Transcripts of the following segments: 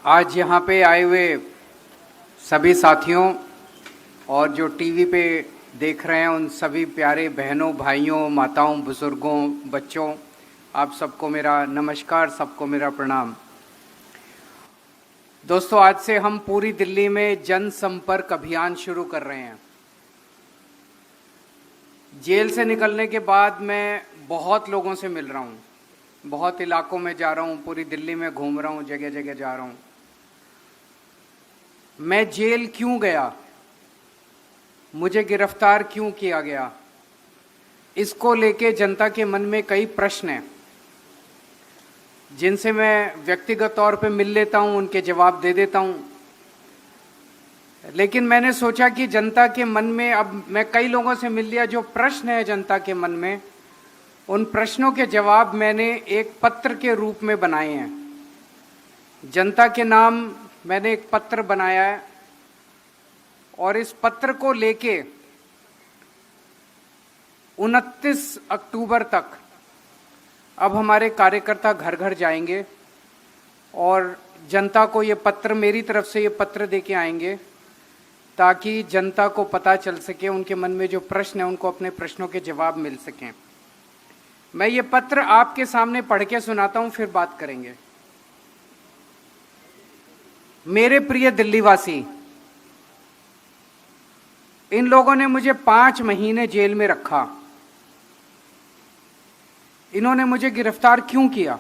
आज यहाँ पे आए हुए सभी साथियों और जो टीवी पे देख रहे हैं उन सभी प्यारे बहनों, भाइयों, माताओं, बुजुर्गों, बच्चों, आप सबको मेरा नमस्कार, सबको मेरा प्रणाम। दोस्तों, आज से हम पूरी दिल्ली में जनसंपर्क अभियान शुरू कर रहे हैं। जेल से निकलने के बाद मैं बहुत लोगों से मिल रहा हूँ, बहुत इलाकों में जा रहा हूँ, पूरी दिल्ली में घूम रहा हूँ, जगह जगह जा रहा हूँ। मैं जेल क्यों गया, मुझे गिरफ्तार क्यों किया गया, इसको लेके जनता के मन में कई प्रश्न हैं जिनसे मैं व्यक्तिगत तौर पे मिल लेता हूं, उनके जवाब दे देता हूं। लेकिन मैंने सोचा कि जनता के मन में, अब मैं कई लोगों से मिल लिया, जो प्रश्न है जनता के मन में, उन प्रश्नों के जवाब मैंने एक पत्र के रूप में बनाए हैं। जनता के नाम मैंने एक पत्र बनाया है और इस पत्र को लेके 29 अक्टूबर तक अब हमारे कार्यकर्ता घर घर जाएंगे और जनता को ये पत्र, मेरी तरफ से ये पत्र देके आएंगे ताकि जनता को पता चल सके, उनके मन में जो प्रश्न है उनको अपने प्रश्नों के जवाब मिल सकें। मैं ये पत्र आपके सामने पढ़ के सुनाता हूं, फिर बात करेंगे। मेरे प्रिय दिल्लीवासी, इन लोगों ने मुझे 5 महीने जेल में रखा। इन्होंने मुझे गिरफ्तार क्यों किया?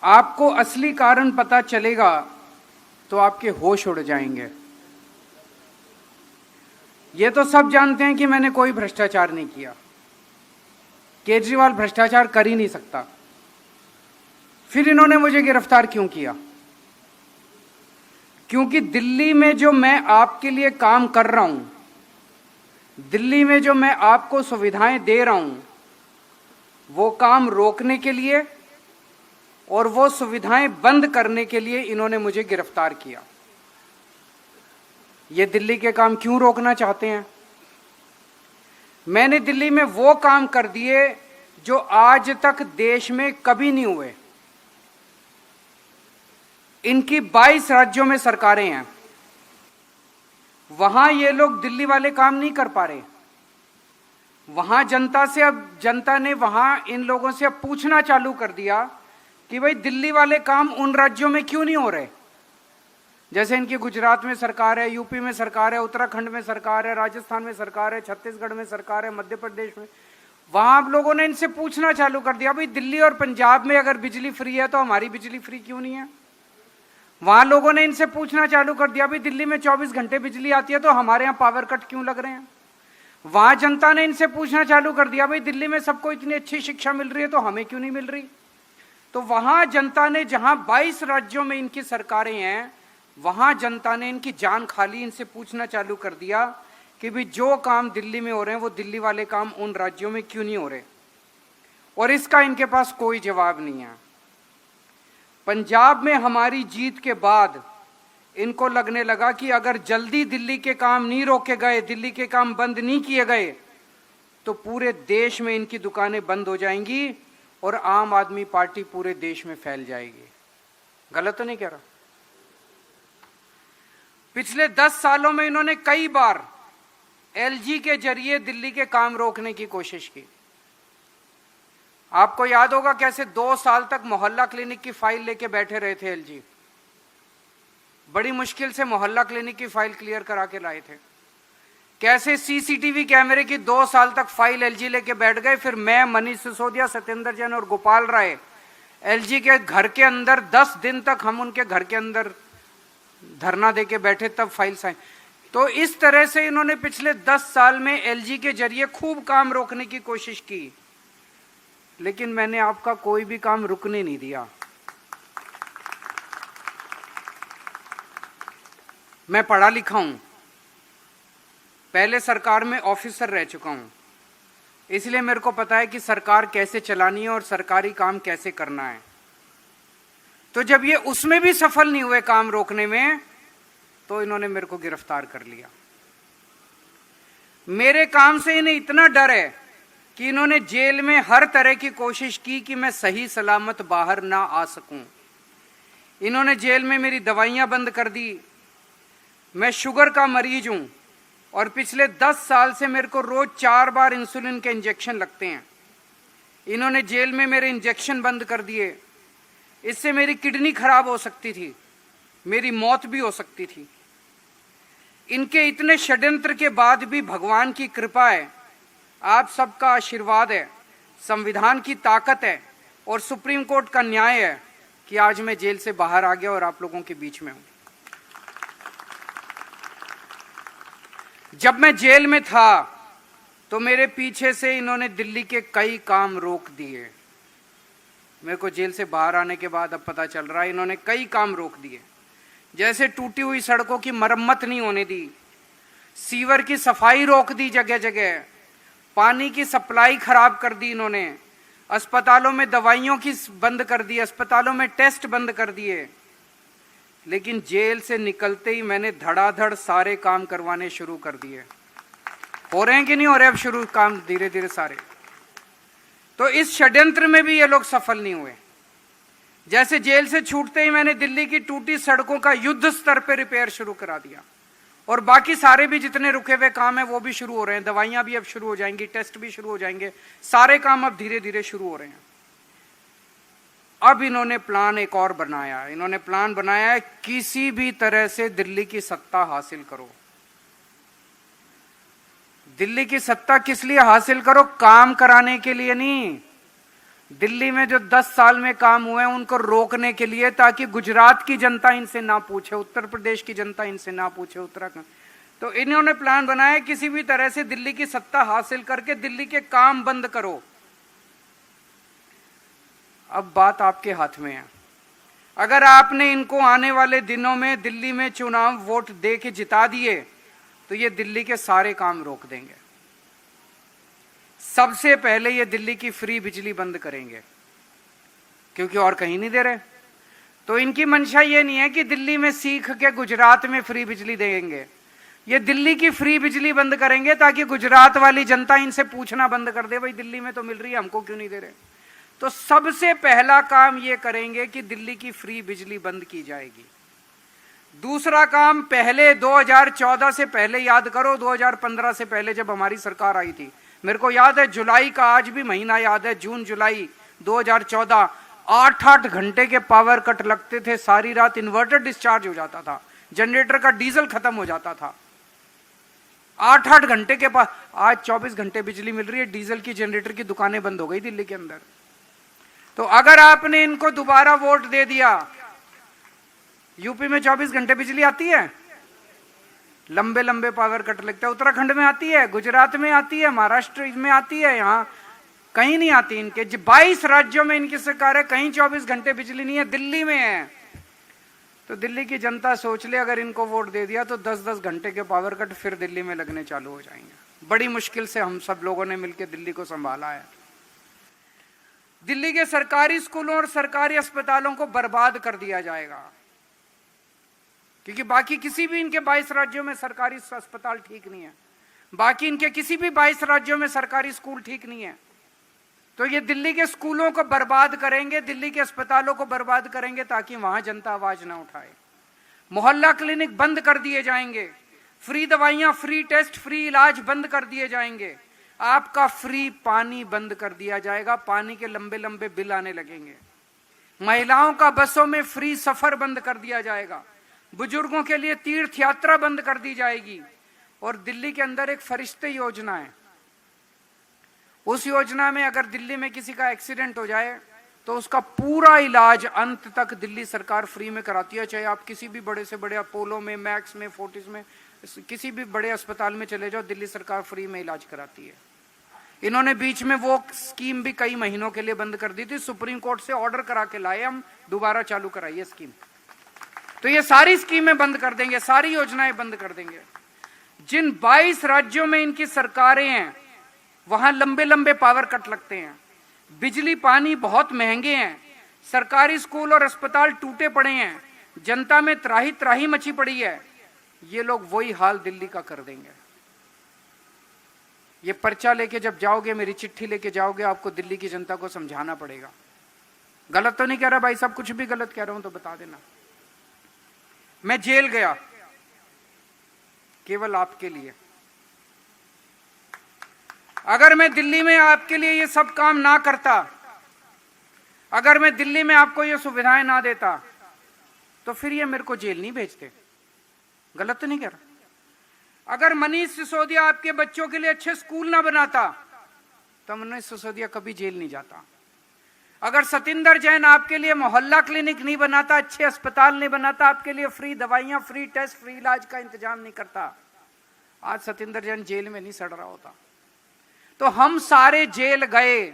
आपको असली कारण पता चलेगा तो आपके होश उड़ जाएंगे। ये तो सब जानते हैं कि मैंने कोई भ्रष्टाचार नहीं किया। केजरीवाल भ्रष्टाचार कर ही नहीं सकता। फिर इन्होंने मुझे गिरफ्तार क्यों किया? क्योंकि दिल्ली में जो मैं आपके लिए काम कर रहा हूं, दिल्ली में जो मैं आपको सुविधाएं दे रहा हूं, वो काम रोकने के लिए और वो सुविधाएं बंद करने के लिए इन्होंने मुझे गिरफ्तार किया। ये दिल्ली के काम क्यों रोकना चाहते हैं? मैंने दिल्ली में वो काम कर दिए जो आज तक देश में कभी नहीं हुए। इनकी 22 राज्यों में सरकारें हैं, वहां ये लोग दिल्ली वाले काम नहीं कर पा रहे। वहां जनता से, अब जनता ने वहां इन लोगों से अब पूछना चालू कर दिया कि भाई दिल्ली वाले काम उन राज्यों में क्यों नहीं हो रहे। जैसे इनकी गुजरात में सरकार है, यूपी में सरकार है, उत्तराखंड में सरकार है, राजस्थान में सरकार है, छत्तीसगढ़ में सरकार है, मध्य प्रदेश में। वहां आप लोगों ने इनसे पूछना चालू कर दिया, भाई दिल्ली और पंजाब में अगर बिजली फ्री है तो हमारी बिजली फ्री क्यों नहीं है। वहां लोगों ने इनसे पूछना चालू कर दिया, भाई दिल्ली में 24 घंटे बिजली आती है तो हमारे यहां पावर कट क्यों लग रहे हैं। वहां जनता ने इनसे पूछना चालू कर दिया, भाई दिल्ली में सबको इतनी अच्छी शिक्षा मिल रही है तो हमें क्यों नहीं मिल रही। तो वहां जनता ने, जहां 22 राज्यों में इनकी सरकारें हैं, वहां जनता ने इनकी जान खा ली। इनसे पूछना चालू कर दिया कि भाई जो काम दिल्ली में हो रहे हैं वो दिल्ली वाले काम उन राज्यों में क्यों नहीं हो रहे। और इसका इनके पास कोई जवाब नहीं है। पंजाब में हमारी जीत के बाद इनको लगने लगा कि अगर जल्दी दिल्ली के काम नहीं रोके गए, दिल्ली के काम बंद नहीं किए गए, तो पूरे देश में इनकी दुकानें बंद हो जाएंगी और आम आदमी पार्टी पूरे देश में फैल जाएगी। गलत तो नहीं कह रहा? पिछले 10 सालों में इन्होंने कई बार एलजी के जरिए दिल्ली के काम रोकने की कोशिश की। आपको याद होगा कैसे 2 साल तक मोहल्ला क्लिनिक की फाइल लेके बैठे रहे थे एलजी। बड़ी मुश्किल से मोहल्ला क्लिनिक की फाइल क्लियर करा के लाए थे। कैसे सीसीटीवी कैमरे की 2 साल तक फाइल एलजी लेके बैठ गए। फिर मैं, मनीष सिसोदिया, सत्येंद्र जैन और गोपाल राय एलजी के घर के अंदर 10 दिन तक हम उनके घर के अंदर धरना देके बैठे, तब फाइल साइन। तो इस तरह से इन्होंने पिछले 10 साल में एलजी के जरिए खूब काम रोकने की कोशिश की, लेकिन मैंने आपका कोई भी काम रुकने नहीं दिया। मैं पढ़ा लिखा हूं, पहले सरकार में ऑफिसर रह चुका हूं, इसलिए मेरे को पता है कि सरकार कैसे चलानी है और सरकारी काम कैसे करना है। तो जब ये उसमें भी सफल नहीं हुए काम रोकने में, तो इन्होंने मेरे को गिरफ्तार कर लिया। मेरे काम से इन्हें इतना डर है कि इन्होंने जेल में हर तरह की कोशिश की कि मैं सही सलामत बाहर ना आ सकूं। इन्होंने जेल में मेरी दवाइयाँ बंद कर दी। मैं शुगर का मरीज हूँ और पिछले 10 साल से मेरे को रोज 4 बार इंसुलिन के इंजेक्शन लगते हैं। इन्होंने जेल में मेरे इंजेक्शन बंद कर दिए। इससे मेरी किडनी खराब हो सकती थी, मेरी मौत भी हो सकती थी। इनके इतने षड्यंत्र के बाद भी भगवान की कृपा है, आप सबका आशीर्वाद है, संविधान की ताकत है और सुप्रीम कोर्ट का न्याय है कि आज मैं जेल से बाहर आ गया और आप लोगों के बीच में हूं। जब मैं जेल में था तो मेरे पीछे से इन्होंने दिल्ली के कई काम रोक दिए। मेरे को जेल से बाहर आने के बाद अब पता चल रहा है इन्होंने कई काम रोक दिए। जैसे टूटी हुई सड़कों की मरम्मत नहीं होने दी, सीवर की सफाई रोक दी, जगह जगह पानी की सप्लाई खराब कर दी इन्होंने, अस्पतालों में दवाइयों की बंद कर दी, अस्पतालों में टेस्ट बंद कर दिए। लेकिन जेल से निकलते ही मैंने धड़ाधड़ सारे काम करवाने शुरू कर दिए। हो रहे हैं कि नहीं हो रहे अब शुरू काम धीरे धीरे सारे? तो इस षड्यंत्र में भी ये लोग सफल नहीं हुए। जैसे जेल से छूटते ही मैंने दिल्ली की टूटी सड़कों का युद्ध स्तर पे रिपेयर शुरू करा दिया और बाकी सारे भी जितने रुके हुए काम है वो भी शुरू हो रहे हैं। दवाइयां भी अब शुरू हो जाएंगी, टेस्ट भी शुरू हो जाएंगे, सारे काम अब धीरे धीरे शुरू हो रहे हैं। अब इन्होंने प्लान एक और बनाया। इन्होंने प्लान बनाया है किसी भी तरह से दिल्ली की सत्ता हासिल करो। दिल्ली की सत्ता किस लिए हासिल करो? काम कराने के लिए नहीं। दिल्ली में जो 10 साल में काम हुए हैं उनको रोकने के लिए, ताकि गुजरात की जनता इनसे ना पूछे, उत्तर प्रदेश की जनता इनसे ना पूछे, उत्तराखंड। तो इन्होंने प्लान बनाया किसी भी तरह से दिल्ली की सत्ता हासिल करके दिल्ली के काम बंद करो। अब बात आपके हाथ में है। अगर आपने इनको आने वाले दिनों में दिल्ली में चुनाव वोट दे के जिता दिए तो ये दिल्ली के सारे काम रोक देंगे। सबसे पहले ये दिल्ली की फ्री बिजली बंद करेंगे, क्योंकि और कहीं नहीं दे रहे। तो इनकी मंशा ये नहीं है कि दिल्ली में सीख के गुजरात में फ्री बिजली देंगे। ये दिल्ली की फ्री बिजली बंद करेंगे ताकि गुजरात वाली जनता इनसे पूछना बंद कर दे, भाई दिल्ली में तो मिल रही है, हमको क्यों नहीं दे रहे। तो सबसे पहला काम ये करेंगे कि दिल्ली की फ्री बिजली बंद की जाएगी। दूसरा काम, पहले 2014 से पहले याद करो, 2015 से पहले जब हमारी सरकार आई थी, मेरे को याद है जुलाई का आज भी महीना याद है, जून जुलाई 2014, 8-8 घंटे के पावर कट लगते थे। सारी रात इन्वर्टर डिस्चार्ज हो जाता था, जनरेटर का डीजल खत्म हो जाता था। 8-8 घंटे के पास, आज 24 घंटे बिजली मिल रही है। डीजल की जनरेटर की दुकानें बंद हो गई दिल्ली के अंदर। तो अगर आपने इनको दोबारा वोट दे दिया, यूपी में 24 घंटे बिजली आती है, लंबे लंबे पावर कट लगता है। उत्तराखंड में आती है, गुजरात में आती है, महाराष्ट्र में आती है, यहाँ कहीं नहीं आती। इनके 22 राज्यों में इनकी सरकार है, कहीं 24 घंटे बिजली नहीं है, दिल्ली में है। तो दिल्ली की जनता सोच ले, अगर इनको वोट दे दिया तो 10-10 घंटे के पावर कट फिर दिल्ली में लगने चालू हो जाएंगे। बड़ी मुश्किल से हम सब लोगों ने मिलकर दिल्ली को संभाला है। दिल्ली के सरकारी स्कूलों और सरकारी अस्पतालों को बर्बाद कर दिया जाएगा, क्योंकि बाकी किसी भी इनके 22 राज्यों में सरकारी अस्पताल ठीक नहीं है, बाकी इनके किसी भी 22 राज्यों में सरकारी स्कूल ठीक नहीं है। तो ये दिल्ली के स्कूलों को बर्बाद करेंगे, दिल्ली के अस्पतालों को बर्बाद करेंगे, ताकि वहां जनता आवाज ना उठाए। मोहल्ला क्लिनिक बंद कर दिए जाएंगे, फ्री दवाइयां, फ्री टेस्ट, फ्री इलाज बंद कर दिए जाएंगे। आपका फ्री पानी बंद कर दिया जाएगा, पानी के लंबे लंबे बिल आने लगेंगे। महिलाओं का बसों में फ्री सफर बंद कर दिया जाएगा, बुजुर्गों के लिए तीर्थ यात्रा बंद कर दी जाएगी। और दिल्ली के अंदर एक फरिश्ते योजना है, उस योजना में अगर दिल्ली में किसी का एक्सीडेंट हो जाए तो उसका पूरा इलाज अंत तक दिल्ली सरकार फ्री में कराती है। चाहे आप किसी भी बड़े से बड़े अपोलो में, मैक्स में, फोर्टिस में, किसी भी बड़े अस्पताल में चले जाओ, दिल्ली सरकार फ्री में इलाज कराती है। इन्होंने बीच में वो स्कीम भी कई महीनों के लिए बंद कर दी थी, सुप्रीम कोर्ट से ऑर्डर करा के लाए, हम दोबारा चालू कराइए स्कीम। तो ये सारी स्कीमें बंद कर देंगे, सारी योजनाएं बंद कर देंगे। जिन 22 राज्यों में इनकी सरकारें हैं वहां लंबे लंबे पावर कट लगते हैं, बिजली पानी बहुत महंगे हैं, सरकारी स्कूल और अस्पताल टूटे पड़े हैं, जनता में त्राही त्राही मची पड़ी है। ये लोग वही हाल दिल्ली का कर देंगे। ये पर्चा लेके जब जाओगे, मेरी चिट्ठी लेके जाओगे, आपको दिल्ली की जनता को समझाना पड़ेगा। गलत तो नहीं कह रहा भाई साहब, कुछ भी गलत कह रहा हूं तो बता देना। मैं जेल गया केवल आपके लिए। अगर मैं दिल्ली में आपके लिए ये सब काम ना करता, अगर मैं दिल्ली में आपको ये सुविधाएं ना देता, तो फिर ये मेरे को जेल नहीं भेजते। गलत तो नहीं कह रहा। अगर मनीष सिसोदिया आपके बच्चों के लिए अच्छे स्कूल ना बनाता, तो मनीष सिसोदिया कभी जेल नहीं जाता। अगर सतिंदर जैन आपके लिए मोहल्ला क्लिनिक नहीं बनाता, अच्छे अस्पताल नहीं बनाता, आपके लिए फ्री दवाइयां, फ्री टेस्ट, फ्री इलाज का इंतजाम नहीं करता, आज सतिंदर जैन जेल में नहीं सड़ रहा होता। तो हम सारे जेल गए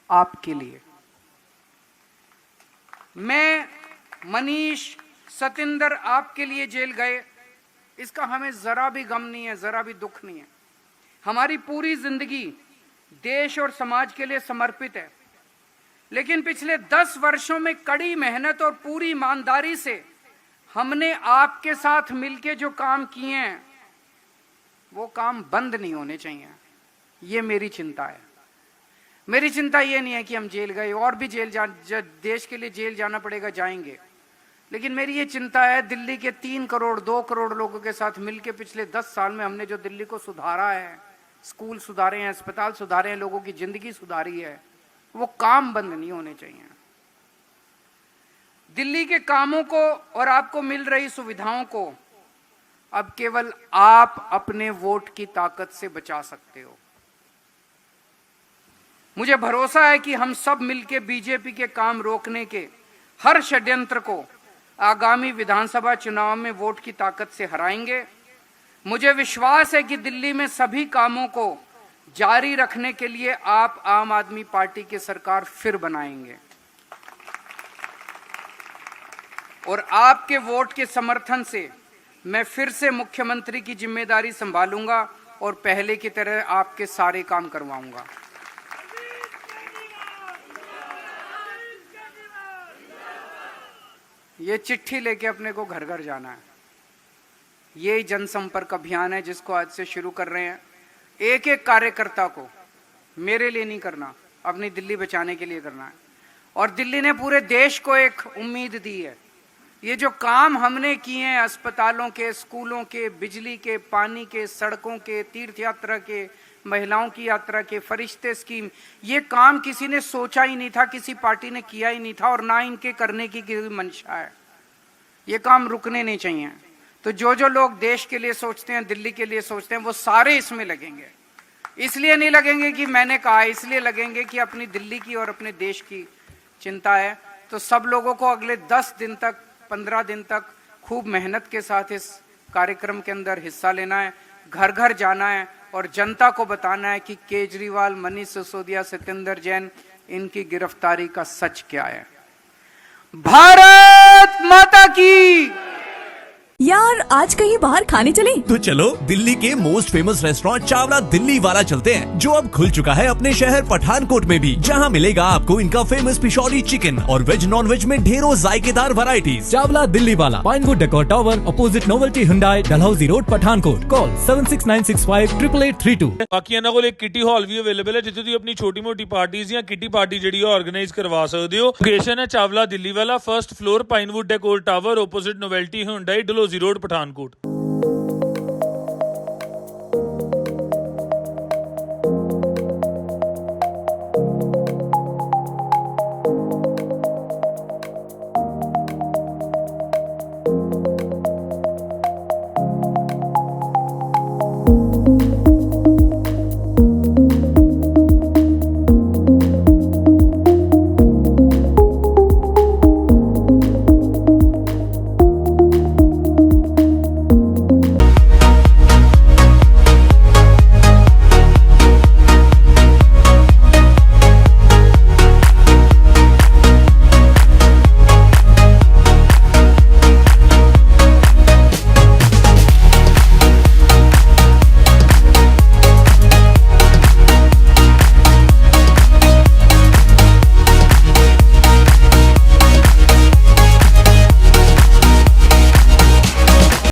आपके लिए। मैं, मनीष, सतिंदर आपके लिए जेल गए, इसका हमें जरा भी गम नहीं है, जरा भी दुख नहीं है। हमारी पूरी जिंदगी देश और समाज के लिए समर्पित है। लेकिन पिछले 10 वर्षों में कड़ी मेहनत और पूरी ईमानदारी से हमने आपके साथ मिलके जो काम किए हैं, वो काम बंद नहीं होने चाहिए। ये मेरी चिंता है। मेरी चिंता ये नहीं है कि हम जेल गए, और भी देश के लिए जेल जाना पड़ेगा, जाएंगे। लेकिन मेरी ये चिंता है, दिल्ली के 3 करोड़ 2 करोड़ लोगों के साथ मिलके पिछले 10 साल में हमने जो दिल्ली को सुधारा है, स्कूल सुधारे हैं, अस्पताल सुधारे हैं, लोगों की जिंदगी सुधारी है, वो काम बंद नहीं होने चाहिए। दिल्ली के कामों को और आपको मिल रही सुविधाओं को अब केवल आप अपने वोट की ताकत से बचा सकते हो। मुझे भरोसा है कि हम सब मिलकर बीजेपी के काम रोकने के हर षड्यंत्र को आगामी विधानसभा चुनाव में वोट की ताकत से हराएंगे। मुझे विश्वास है कि दिल्ली में सभी कामों को जारी रखने के लिए आप आम आदमी पार्टी की सरकार फिर बनाएंगे, और आपके वोट के समर्थन से मैं फिर से मुख्यमंत्री की जिम्मेदारी संभालूंगा और पहले की तरह आपके सारे काम करवाऊंगा। ये चिट्ठी लेके अपने को घर घर जाना है। ये जनसंपर्क अभियान है जिसको आज से शुरू कर रहे हैं। एक एक कार्यकर्ता को मेरे लिए नहीं करना, अपनी दिल्ली बचाने के लिए करना है। और दिल्ली ने पूरे देश को एक उम्मीद दी है। ये जो काम हमने किए हैं, अस्पतालों के, स्कूलों के, बिजली के, पानी के, सड़कों के, तीर्थ यात्रा के, महिलाओं की यात्रा के, फरिश्ते स्कीम, ये काम किसी ने सोचा ही नहीं था, किसी पार्टी ने किया ही नहीं था, और ना इनके करने की किसी मंशा है। ये काम रुकने नहीं चाहिए। तो जो लोग देश के लिए सोचते हैं, दिल्ली के लिए सोचते हैं, वो सारे इसमें लगेंगे। इसलिए नहीं लगेंगे कि मैंने कहा, इसलिए लगेंगे कि अपनी दिल्ली की और अपने देश की चिंता है। तो सब लोगों को अगले 10 दिन तक, 15 दिन तक खूब मेहनत के साथ इस कार्यक्रम के अंदर हिस्सा लेना है, घर घर जाना है और जनता को बताना है कि केजरीवाल, मनीष सिसोदिया, सतिंदर जैन, इनकी गिरफ्तारी का सच क्या है। भारत माता की। यार आज कहीं बाहर खाने चले? तो चलो दिल्ली के most famous restaurant Chawla Delhi वाला चलते हैं, जो अब खुल चुका है अपने शहर पठानकोट में भी, जहां मिलेगा आपको इनका फेमस पिशौरी चिकन और वेज नॉन वेज में ढेरों जायकेदार वैरायटीज। चावला दिल्ली वाला, Pinewood decor tower, opposite novelty Hyundai, Dalhousie road, Pathankot. Call 7696588832। बाकी ਇਹਨਾਂ ਕੋਲ ਇੱਕ ਕਿਟੀ ਹਾਲ ਵੀ ਅਵੇਲੇਬਲ ਹੈ, ਜਿੱਥੇ ਤੁਸੀਂ ਆਪਣੀ ਛੋਟੀ ਮੋਟੀ ਪਾਰਟੀਆਂ ਜਾਂ ਕਿਟੀ ਪਾਰਟੀ ਜਿਹੜੀ ਆਰਗੇਨਾਈਜ਼ ਕਰਵਾ ਸਕਦੇ ਹੋ। ਲੋਕੇਸ਼ਨ ਹੈ ਚਾਵਲਾ ਦਿੱਲੀ ਵਾਲਾ, first floor, pinewood decor tower, opposite novelty Hyundai, Dalhousie road, Pathankot.